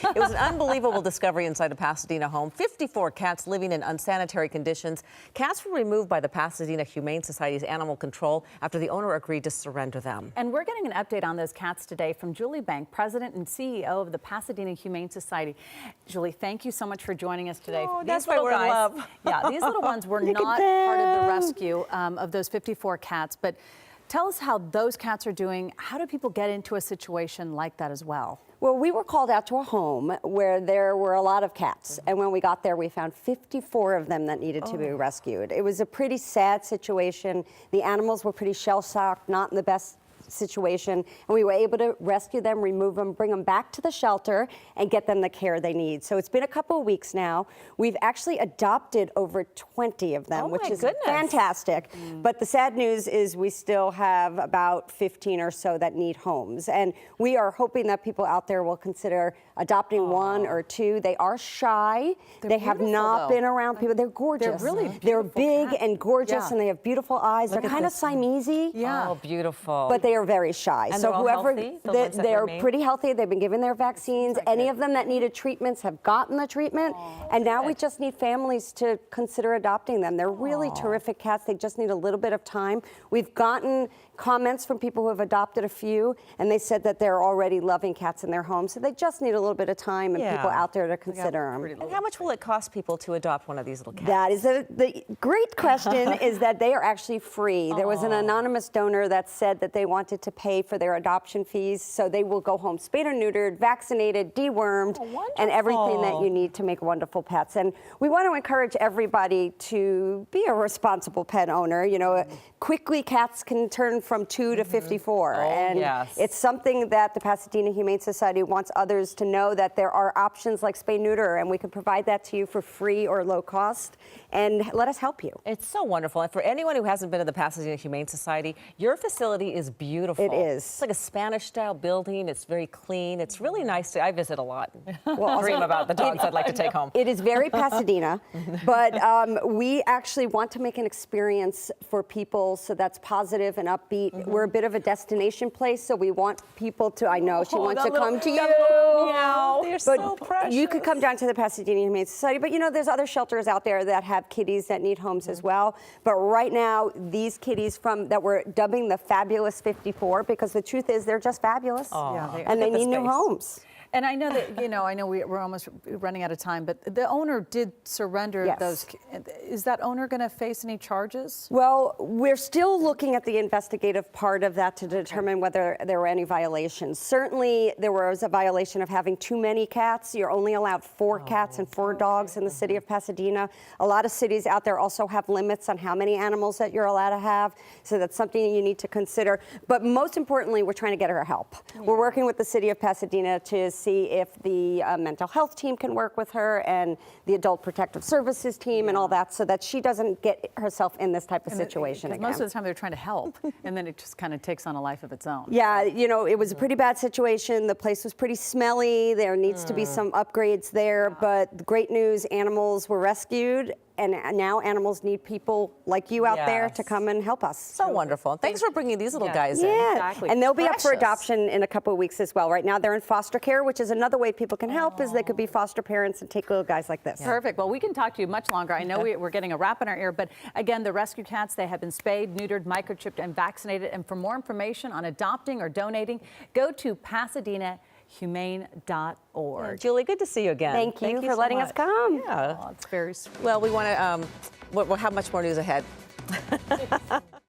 It was an unbelievable discovery inside a Pasadena home. 54 cats living in unsanitary conditions. Cats were removed by the Pasadena Humane Society's animal control after the owner agreed to surrender them. And we're getting an update on those cats today from Julie Bank, President and CEO of the Pasadena Humane Society. Julie, thank you so much for joining us today. Oh, that's why we're in love. Yeah, these little ones were not part of the rescue of those 54 cats, but tell us how those cats are doing. How do people get into a situation like that as well? Well, we were called out to a home where there were a lot of cats. And when we got there, we found 54 of them that needed to be rescued. It was a pretty sad situation. The animals were pretty shell-shocked, not in the best situation, and we were able to rescue them, remove them, bring them back to the shelter, and get them the care they need. So it's been a couple of weeks now. We've actually adopted over 20 of them, which is fantastic. But the sad news is we still have about 15 or so that need homes. And we are hoping that people out there will consider adopting one or two. They are shy. They have not been around people. They're gorgeous. They're really beautiful. They're big and gorgeous, and they have beautiful eyes. They're kind of Siamese. Yeah. Oh, beautiful. But they are very shy. And so whoever, they're pretty healthy. They've been given their vaccines. Any of them that needed treatments have gotten the treatment. And now we just need families to consider adopting them. They're really terrific cats. They just need a little bit of time. We've gotten comments from people who have adopted a few, and they said that they're already loving cats in their homes. So they just need a little bit of time and people out there to consider them. And how much will it cost people to adopt one of these little cats? That is the great question is that they are actually free. There was an anonymous donor that said that they wanted to pay for their adoption fees, so they will go home spayed or neutered, vaccinated, dewormed, and everything that you need to make wonderful pets. And we want to encourage everybody to be a responsible pet owner. You know, quickly cats can turn from 2 to 54, and it's something that the Pasadena Humane Society wants others to know, that there are options like spay neuter, and we can provide that to you for free or low cost, and let us help you. It's so wonderful. And for anyone who hasn't been to the Pasadena Humane Society, your facility is beautiful. It is. It's like a Spanish-style building. It's very clean. It's really nice. I visit a lot. Well, dream about the dogs I'd like to take home. It is very Pasadena, but we actually want to make an experience for people so that's positive and upbeat. We're a bit of a destination place, so we want people to, I know, she wants to come to you. They're so precious. You could come down to the Pasadena Humane Society, but you know, there's other shelters out there that have kitties that need homes as well. But right now, these kitties that we're dubbing the Fabulous 54, because the truth is they're just fabulous, and they need new homes. And I know that, I know we're almost running out of time, but the owner did surrender those. Is that owner going to face any charges? Well, we're still looking at the investigative part of that to determine whether there were any violations. Certainly, there was a violation of having too many cats. You're only allowed 4 cats and 4 dogs in the city of Pasadena. A lot of cities out there also have limits on how many animals that you're allowed to have, so that's something you need to consider. But most importantly, we're trying to get her help. We're working with the city of Pasadena to see if the mental health team can work with her and the adult protective services team and all that, so that she doesn't get herself in this type of situation again. Most of the time they're trying to help, and then it just kind of takes on a life of its own. Yeah, you know, it was a pretty bad situation. The place was pretty smelly. There needs to be some upgrades there, but the great news, animals were rescued. And now animals need people like you out there to come and help us. So wonderful. Thanks for bringing these little guys in. Exactly. And they'll be up for adoption in a couple of weeks as well. Right now they're in foster care, which is another way people can help, is they could be foster parents and take little guys like this. Perfect. Well, we can talk to you much longer. I know we're getting a wrap in our ear, but again, the rescue cats, they have been spayed, neutered, microchipped, and vaccinated. And for more information on adopting or donating, go to PasadenaHumane.org. Julie, good to see you again. Thank you for letting us come. Yeah. Oh, it's very sweet. Well, we want to, we'll have much more news ahead.